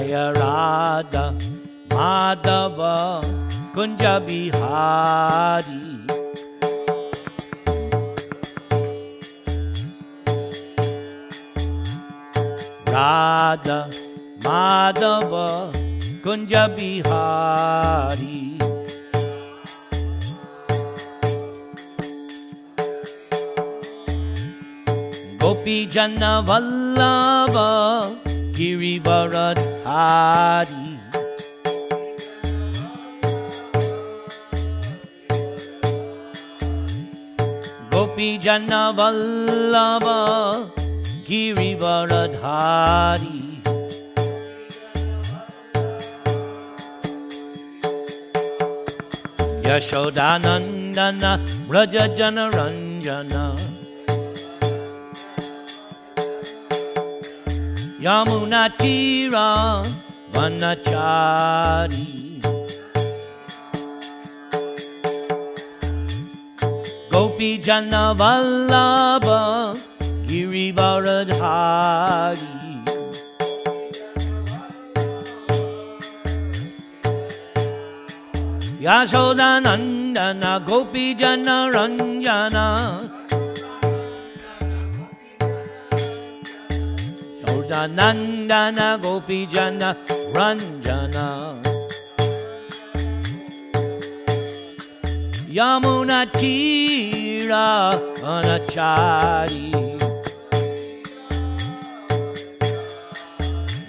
Jaya Radha Madhava Kunja Bihari. Radha Madhava Kunja Bihari. Gopi Jana Vallabha Girivaradhari. Gopi Jana Vallabha Girivaradhari. Yashodanandana Raja Jana Ranjana. Yamuna Tira Vanachari. Gopi Jana Vallabha Girivaradhari. Yashodanandana Gopi Jana Ranjana. Yashodanandana Gopi Jana Ranjana. Yamuna Tira Vanachari.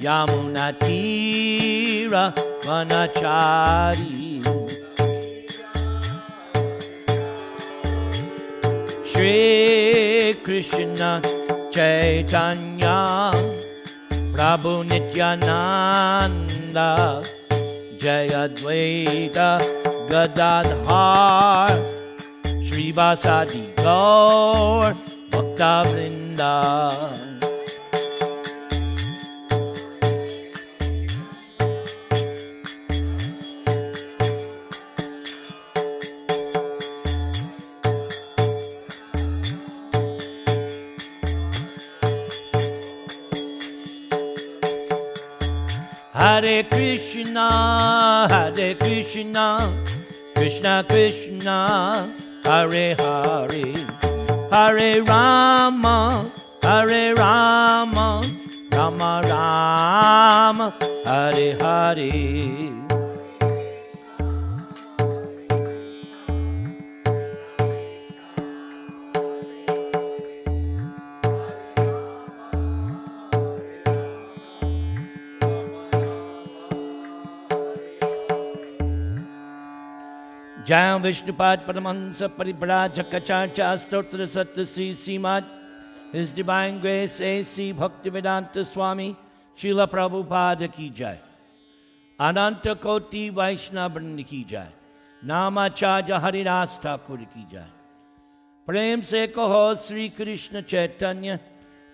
Yamuna Tira Vanachari. Shri Krishna Chaitanya Prabhu Nityananda Jaya Dvaita Gadadhar Srivasadi Gaur Bhakta Vrinda. Hare Krishna, Krishna Krishna, Hare Hare, Hare Rama, Rama Rama, Hare Hare. Jaya Vishnupad Paramahansa Paribrajakachacha Stotra Satya Sri Srimad His Divine Grace A.C. Bhaktivedanta Swami Srila Prabhupada Ki Jai. Ananta Koti Vaishnava Vrinda Ki Jai. Namacharya Haridas Thakur Ki Jai. Prem Se Kaho Sri Krishna Chaitanya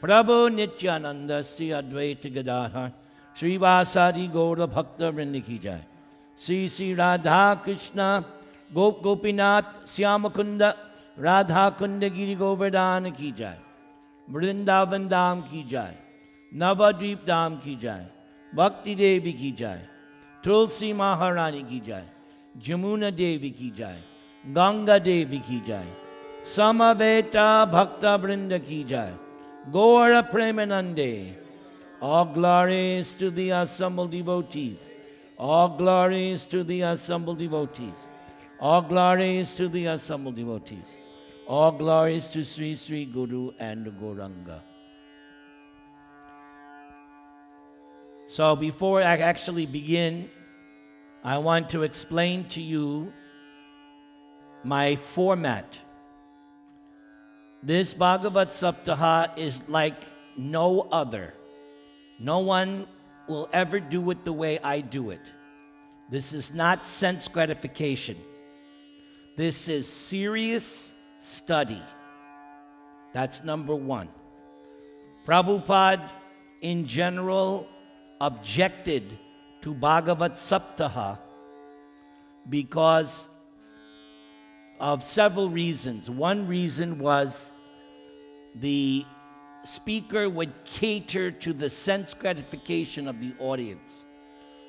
Prabhu Nityananda Sri Advaita Gadadhar Sri Vasadi Gaura Bhakta Vrinda Ki Jai. Sri Sri Radha Krishna Gop Gopinath Syamakunda Radha Kunda Giri Govardhana Ki Jai. Vrindavan Dham Ki Jai. Navadvip Dham Ki Jai. Bhakti Devi Ki Jai. Tulsi Maharani Ki Jai. Jamuna Devi Ki Jai. Ganga Devi Ki Jai. Samaveta Bhakta Vrinda Ki Jai. Gaura Premanande. All glories to the assembled devotees. All glories to the assembled devotees. All glories to the assembled devotees. All glories to Sri Sri Guru and Gauranga. So before I actually begin, I want to explain to you my format. This Bhagavat-saptaha is like no other. No one will ever do it the way I do it. This is not sense gratification. This is serious study. That's number one. Prabhupada, in general, objected to Bhagavat-saptaha because of several reasons. One reason was the speaker would cater to the sense gratification of the audience.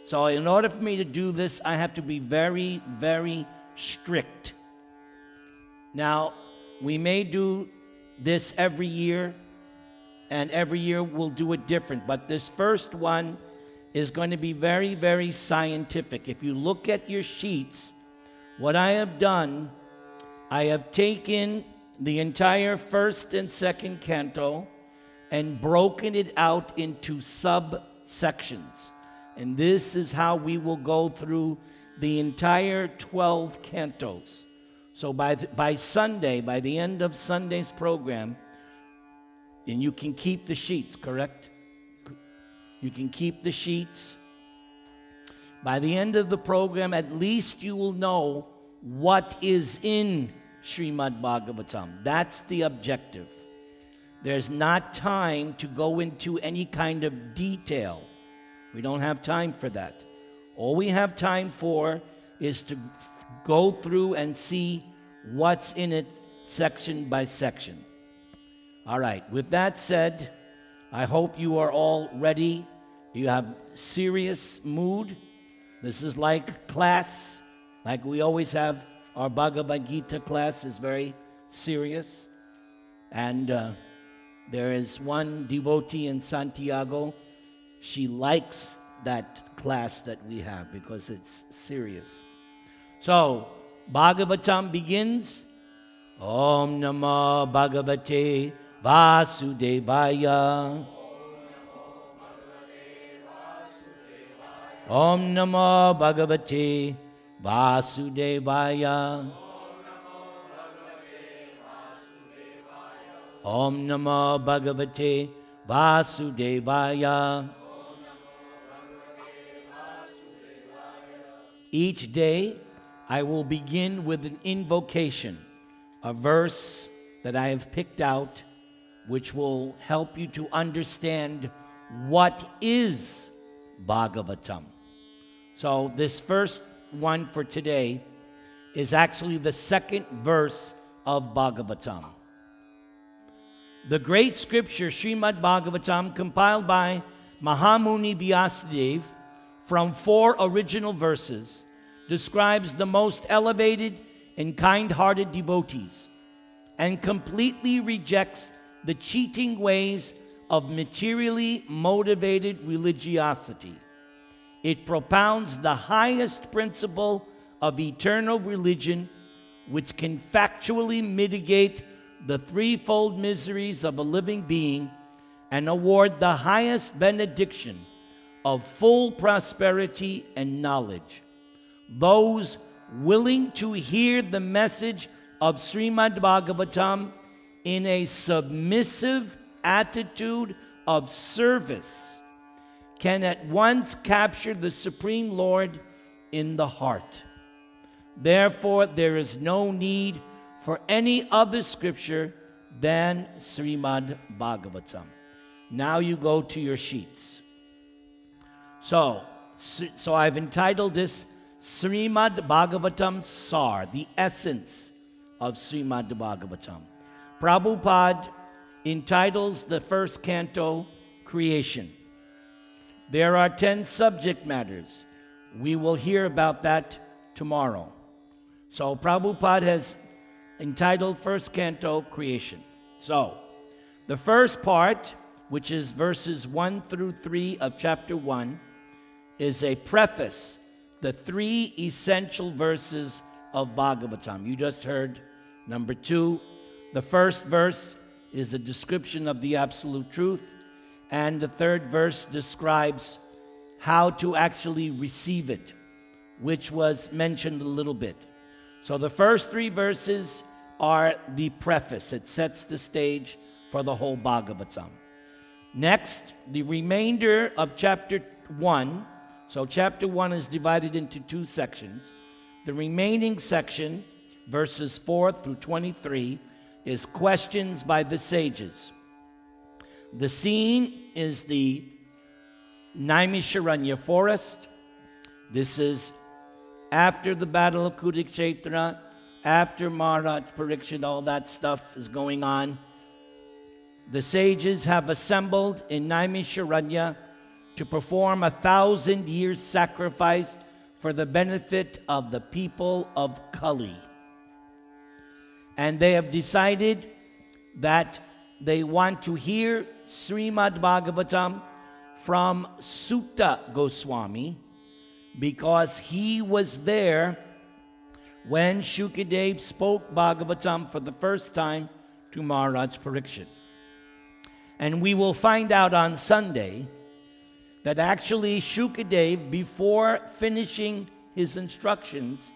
So in order for me to do this, I have to be very, very strict. Now, we may do this every year, and every year we'll do it different. But this first one is going to be very, very scientific. If you look at your sheets, what I have done, I have taken the entire first and second canto and broken it out into subsections. And this is how we will go through the entire 12 cantos. So by Sunday, by the end of Sunday's program, and you can keep the sheets, correct? You can keep the sheets. By the end of the program, at least you will know what is in Srimad Bhagavatam. That's the objective. There's not time to go into any kind of detail. We don't have time for that. All we have time for is to go through and see what's in it section by section. All right, with that said, I hope you are all ready. You have serious mood. This is like class, like we always have. Our Bhagavad Gita class is very serious. And there is one devotee in Santiago. She likes that class that we have because it's serious. So, Bhagavatam begins. Om Namo Bhagavate Vasudevaya. Om Namo Bhagavate Vasudevaya. Om Namo Bhagavate Vasudevaya. Each day, I will begin with an invocation, a verse that I have picked out, which will help you to understand what is Bhagavatam. So this first one for today is actually the second verse of Bhagavatam. The great scripture, Srimad Bhagavatam, compiled by Mahamuni Vyasadeva from 4 original verses, describes the most elevated and kind-hearted devotees and completely rejects the cheating ways of materially motivated religiosity. It propounds the highest principle of eternal religion, which can factually mitigate the threefold miseries of a living being and award the highest benediction of full prosperity and knowledge. Those willing to hear the message of Srimad Bhagavatam in a submissive attitude of service can at once capture the Supreme Lord in the heart. Therefore, there is no need for any other scripture than Srimad Bhagavatam. Now you go to your sheets. So I've entitled this Srimad Bhagavatam Sar, the essence of Srimad Bhagavatam. Prabhupada entitles the first canto Creation. There are 10 subject matters. We will hear about that tomorrow. So Prabhupada has entitled first canto Creation. So the first part, which is verses 1 through 3 of chapter 1, is a preface, the 3 essential verses of Bhagavatam. You just heard number 2. The first verse is the description of the absolute truth, and the third verse describes how to actually receive it, which was mentioned a little bit. So the first 3 verses are the preface. It sets the stage for the whole Bhagavatam. Next, the remainder of chapter 1. So chapter 1 is divided into 2 sections. The remaining section, verses 4 through 23, is questions by the sages. The scene is the Naimisharanya forest. This is after the battle of Kurukshetra, after Maharaj Parikshit, all that stuff is going on. The sages have assembled in Naimisharanya to perform 1,000-year sacrifice for the benefit of the people of Kali. And they have decided that they want to hear Srimad Bhagavatam from Sutta Goswami, because he was there when Shukadev spoke Bhagavatam for the first time to Maharaj Parikshit. And we will find out on Sunday that actually Shukadev, before finishing his instructions,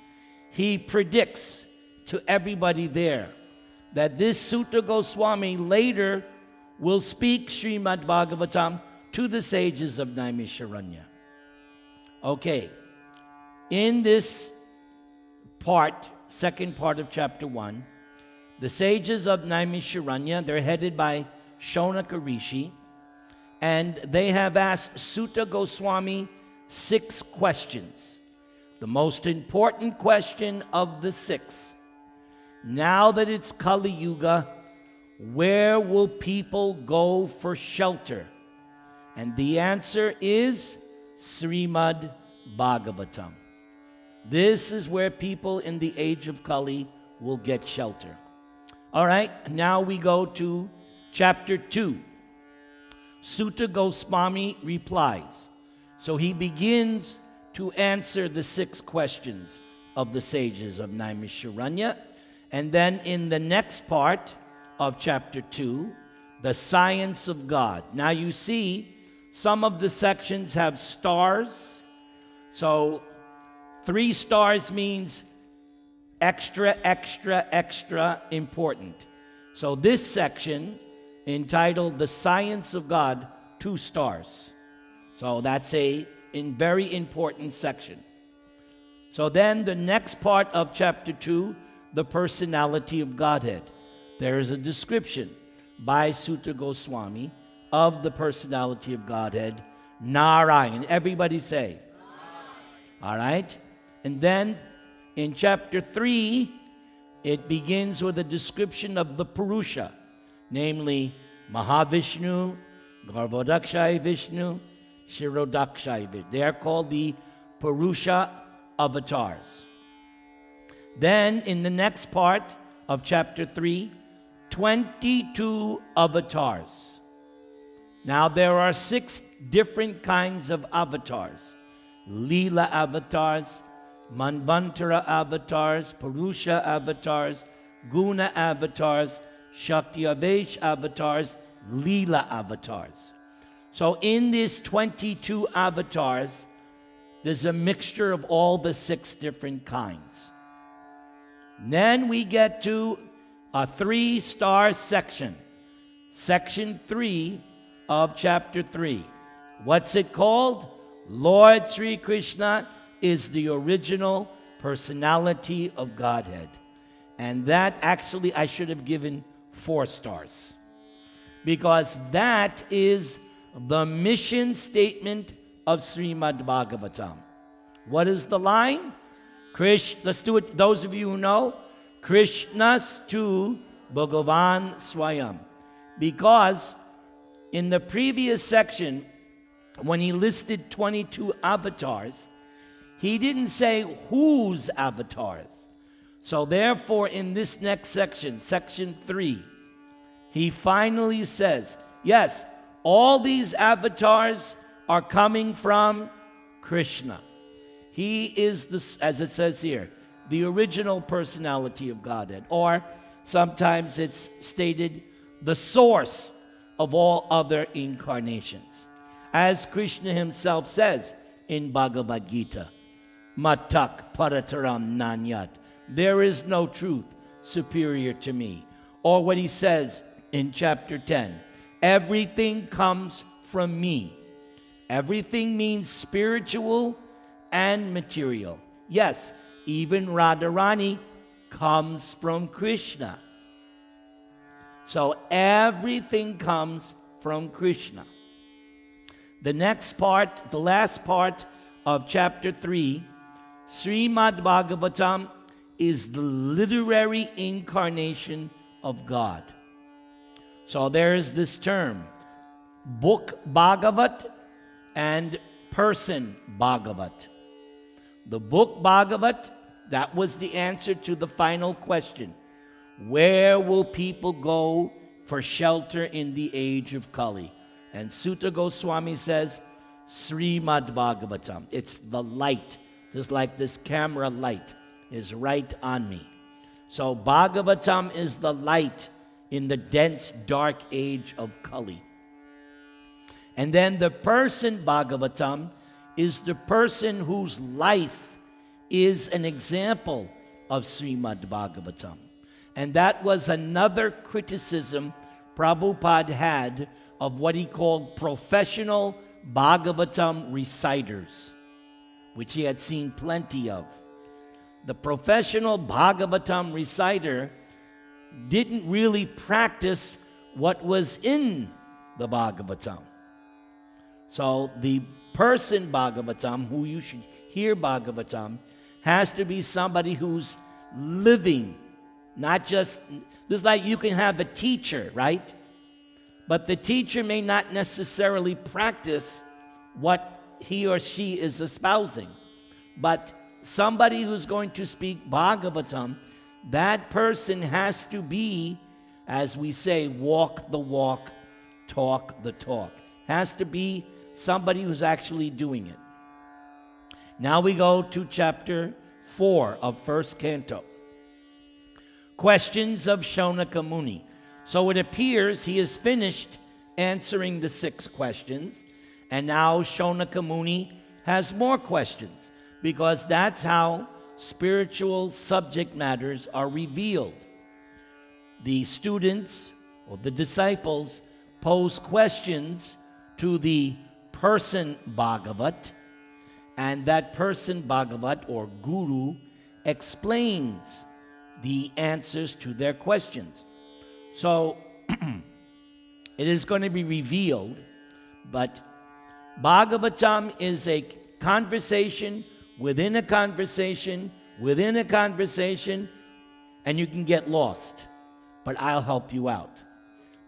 he predicts to everybody there that this Sutta Goswami later will speak Srimad Bhagavatam to the sages of Naimisharanya. Okay, in this part, second part of chapter 1, the sages of Naimisharanya, they're headed by Shonaka Rishi, and they have asked Sutta Goswami 6 questions. The most important question of the 6: now that it's Kali Yuga, where will people go for shelter? And the answer is Srimad Bhagavatam. This is where people in the age of Kali will get shelter. All right, now we go to chapter 2. Sutta Goswami replies. So he begins to answer the 6 questions of the sages of Naimisharanya. And then in the next part of chapter 2, the science of God. Now you see, some of the sections have stars. So 3 stars means extra, extra, extra important. So this section, entitled The Science of God, 2 stars. So that's a very important section. So then the next part of chapter 2, the personality of Godhead. There is a description by Sutta Goswami of the personality of Godhead, Narayan. Everybody say. All right? And then in chapter 3, it begins with a description of the Purusha, namely Mahavishnu, Garbhodakshaya Vishnu, Shirodakshaya Vishnu. They are called the Purusha avatars. Then in the next part of chapter 3, 22 avatars. Now there are 6 different kinds of avatars: Leela avatars, Manvantara avatars, Purusha avatars, Guna avatars, Shakti-avesh avatars, Leela avatars. So in these 22 avatars, there's a mixture of all the 6 different kinds. Then we get to a 3-star section. Section 3 of chapter 3. What's it called? Lord Sri Krishna is the original personality of Godhead. And that actually I should have given 4 stars. Because that is the mission statement of Srimad Bhagavatam. What is the line? Let's do it, those of you who know. Krishnastu Bhagavan Swayam. Because in the previous section, when he listed 22 avatars, he didn't say whose avatars. So therefore, in this next section, section 3, he finally says, yes, all these avatars are coming from Krishna. He is, as it says here, the original personality of Godhead. Or sometimes it's stated, the source of all other incarnations. As Krishna himself says in Bhagavad Gita, Matak Parataram Nanyat. There is no truth superior to me. Or what he says in chapter 10, everything comes from me. Everything means spiritual and material. Yes, even Radharani comes from Krishna. So everything comes from Krishna. The next part, the last part of chapter 3, Srimad Bhagavatam is the literary incarnation of God. So there is this term, book Bhagavat and person Bhagavat. The book Bhagavat, that was the answer to the final question. Where will people go for shelter in the age of Kali? And Sutta Goswami says, Srimad Bhagavatam. It's the light, just like this camera light is right on me. So Bhagavatam is the light in the dense, dark age of Kali. And then the person Bhagavatam is the person whose life is an example of Srimad Bhagavatam. And that was another criticism Prabhupada had of what he called professional Bhagavatam reciters, which he had seen plenty of. The professional Bhagavatam reciter didn't really practice what was in the Bhagavatam. So the person Bhagavatam, who you should hear Bhagavatam, has to be somebody who's living, not just, this is like you can have a teacher, right? But the teacher may not necessarily practice what he or she is espousing. But somebody who's going to speak Bhagavatam, that person has to be, as we say, walk the walk, talk the talk. Has to be somebody who's actually doing it. Now we go to chapter 4 of first canto. Questions of Shonaka Muni. So it appears he has finished answering the 6 questions, and now Shonaka Muni has more questions, because that's how spiritual subject matters are revealed. The students or the disciples pose questions to the person Bhagavat, and that person Bhagavat or Guru explains the answers to their questions. So it is going to be revealed, but Bhagavatam is a conversation within a conversation within a conversation, and you can get lost. But I'll help you out.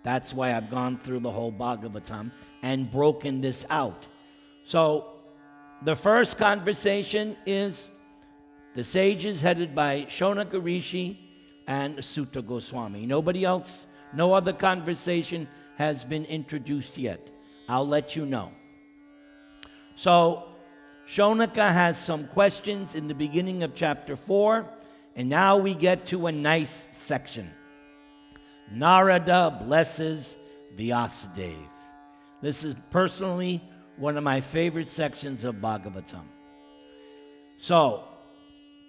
That's why I've gone through the whole Bhagavatam and broken this out. So the first conversation is the sages headed by Shonaka Rishi and Sutta Goswami. Nobody else, no other conversation has been introduced yet. I'll let you know. So Shonaka has some questions in the beginning of chapter 4, and now we get to a nice section. Narada blesses Vyasadeva. This is personally one of my favorite sections of Bhagavatam. So,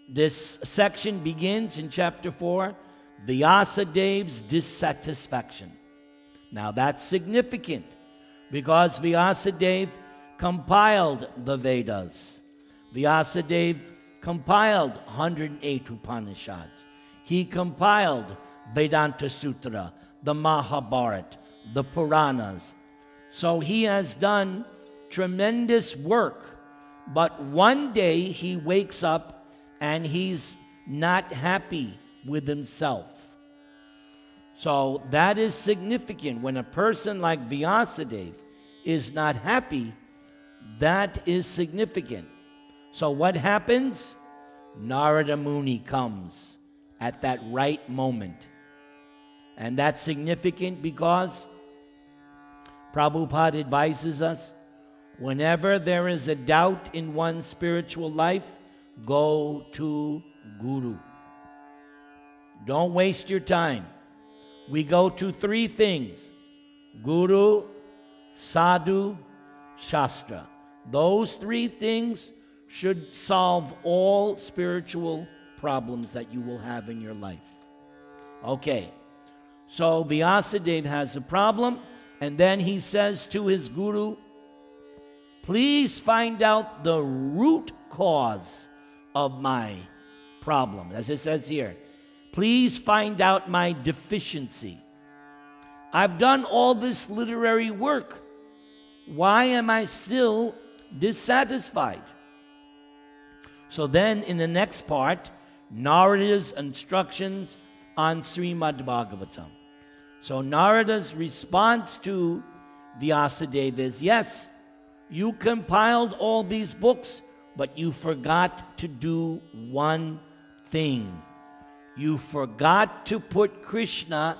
this section begins in chapter 4, Vyasadev's dissatisfaction. Now that's significant because Vyasadeva compiled the Vedas. Vyasadeva compiled 108 Upanishads. He compiled Vedanta Sutra, the Mahabharata, the Puranas. So he has done tremendous work, but one day he wakes up and he's not happy with himself. So that is significant. When a person like Vyasadeva is not happy, that is significant. So what happens? Narada Muni comes at that right moment. And that's significant because Prabhupada advises us, whenever there is a doubt in one's spiritual life, go to Guru. Don't waste your time. We go to 3 things: Guru, Sadhu, Shastra. Those 3 things should solve all spiritual problems that you will have in your life. Okay, so Vyasadeva has a problem, and then he says to his guru, please find out the root cause of my problem. As it says here, please find out my deficiency. I've done all this literary work. Why am I still dissatisfied? So then in the next part, Narada's instructions on Srimad Bhagavatam. So Narada's response to Vyasadeva is, yes, You compiled all these books, but you forgot to do one thing. You forgot to put Krishna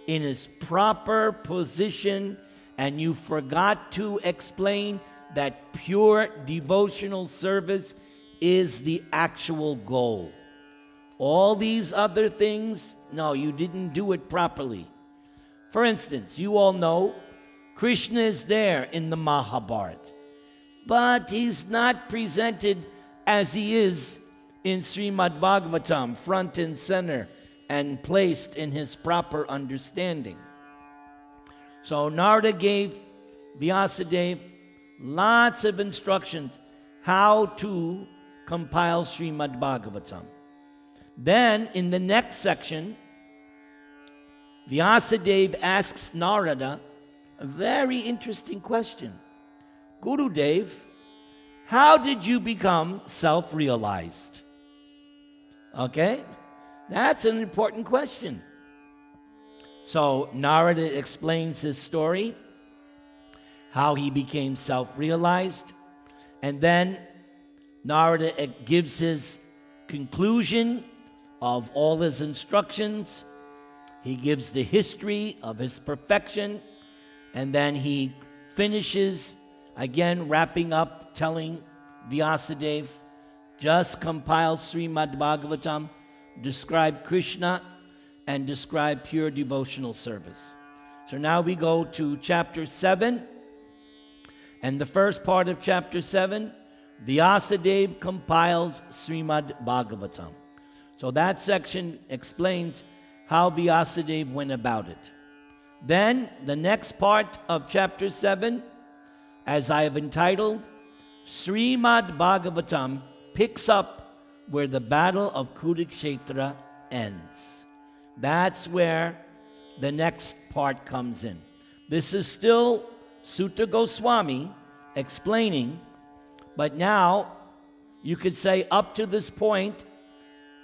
in his proper position, and you forgot to explain that pure devotional service is the actual goal. All these other things, no, you didn't do it properly. For instance, you all know Krishna is there in the Mahabharata, but he's not presented as he is in Srimad Bhagavatam, front and center, and placed in his proper understanding. So Narada gave Vyasadeva lots of instructions how to compile Srimad Bhagavatam. Then, in the next section, Vyasadeva asks Narada a very interesting question. Gurudev, how did you become self-realized? Okay? That's an important question. So Narada explains his story, how he became self-realized, and then Narada gives his conclusion of all his instructions. He gives the history of his perfection, and then he finishes, again wrapping up, telling Vyasadeva, just compile Srimad Bhagavatam, describe Krishna, and describe pure devotional service. So now we go to chapter 7. And the first part of chapter 7, Vyasadeva compiles Srimad Bhagavatam. So that section explains how Vyasadeva went about it. Then the next part of chapter 7, as I have entitled, Srimad Bhagavatam picks up where the battle of Kurukshetra ends. That's where the next part comes in. This is still Sutta Goswami explaining, but now you could say up to this point,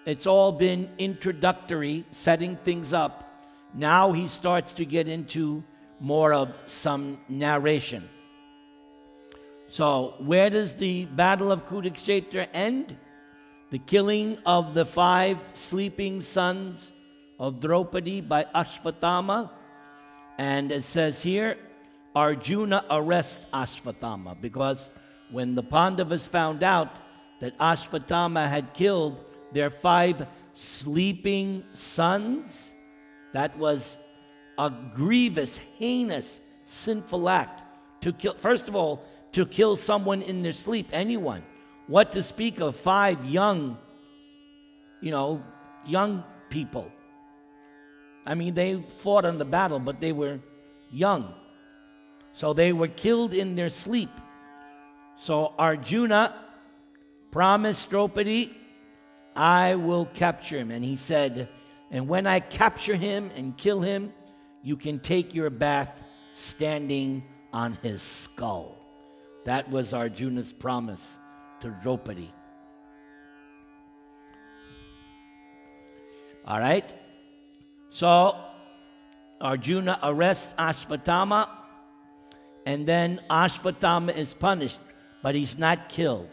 it's all been introductory, setting things up. Now he starts to get into more of some narration. So where does the battle of Kurukshetra end? The killing of the 5 sleeping sons of Draupadi by Ashvatthama. And it says here, Arjuna arrests Ashvatthama, because when the Pandavas found out that Ashvatthama had killed their 5 sleeping sons, that was a grievous, heinous, sinful act. To kill, first of all, to kill someone in their sleep, anyone. What to speak of 5 young people. I mean, they fought on the battle, but they were young. So they were killed in their sleep. So Arjuna promised Draupadi, I will capture him. And he said, and when I capture him and kill him, you can take your bath standing on his skull. That was Arjuna's promise to Draupadi. All right? So Arjuna arrests Ashvatthama, and then Ashvatthama is punished, but he's not killed.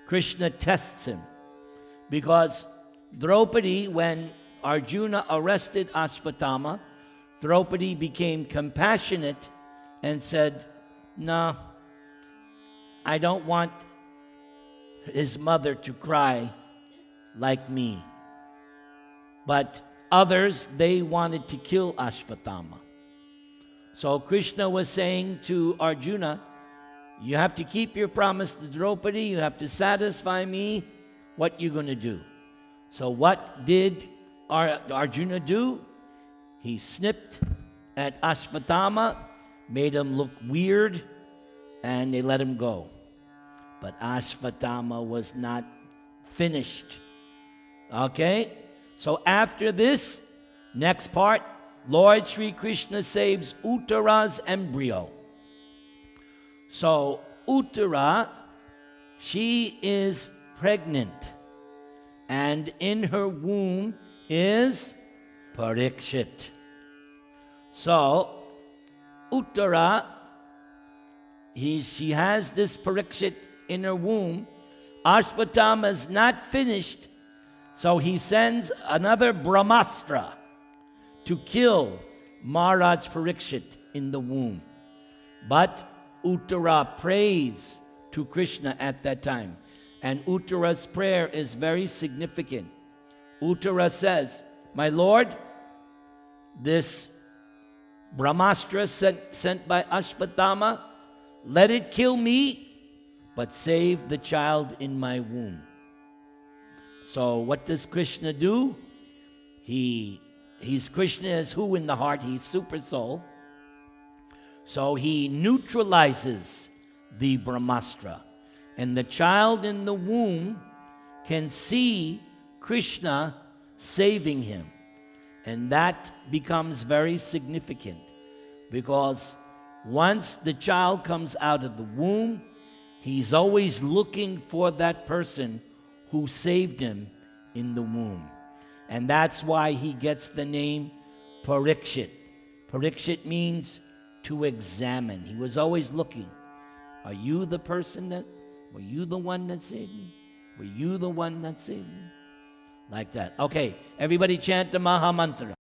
Krishna tests him, because Draupadi, when Arjuna arrested Ashvatthama, Draupadi became compassionate and said, no, I don't want his mother to cry like me. But others, they wanted to kill Ashvatthama. So Krishna was saying to Arjuna, you have to keep your promise to Draupadi, you have to satisfy me. What you going to do? So what did Arjuna do? He snipped at Ashvatthama, made him look weird, and they let him go. But Ashvatthama was not finished. Okay? So after this, next part, Lord Sri Krishna saves Uttara's embryo. So Uttara, she is pregnant, and in her womb is Parikshit. So Uttara she has this Parikshit in her womb. Ashvatthama is not finished, so he sends another Brahmastra to kill Maharaj Parikshit in the womb. But Uttara prays to Krishna at that time. And Uttara's prayer is very significant. Uttara says, my Lord, this Brahmastra sent by Ashvatthama, let it kill me, but save the child in my womb. So what does Krishna do? Krishna is who in the heart? He's Super Soul. So he neutralizes the Brahmastra. And the child in the womb can see Krishna saving him. And that becomes very significant, because once the child comes out of the womb, he's always looking for that person who saved him in the womb. And that's why he gets the name Parikshit. Parikshit means to examine. He was always looking. Are you the person were you the one that saved me? Were you the one that saved me? Like that. Okay, everybody chant the Maha Mantra.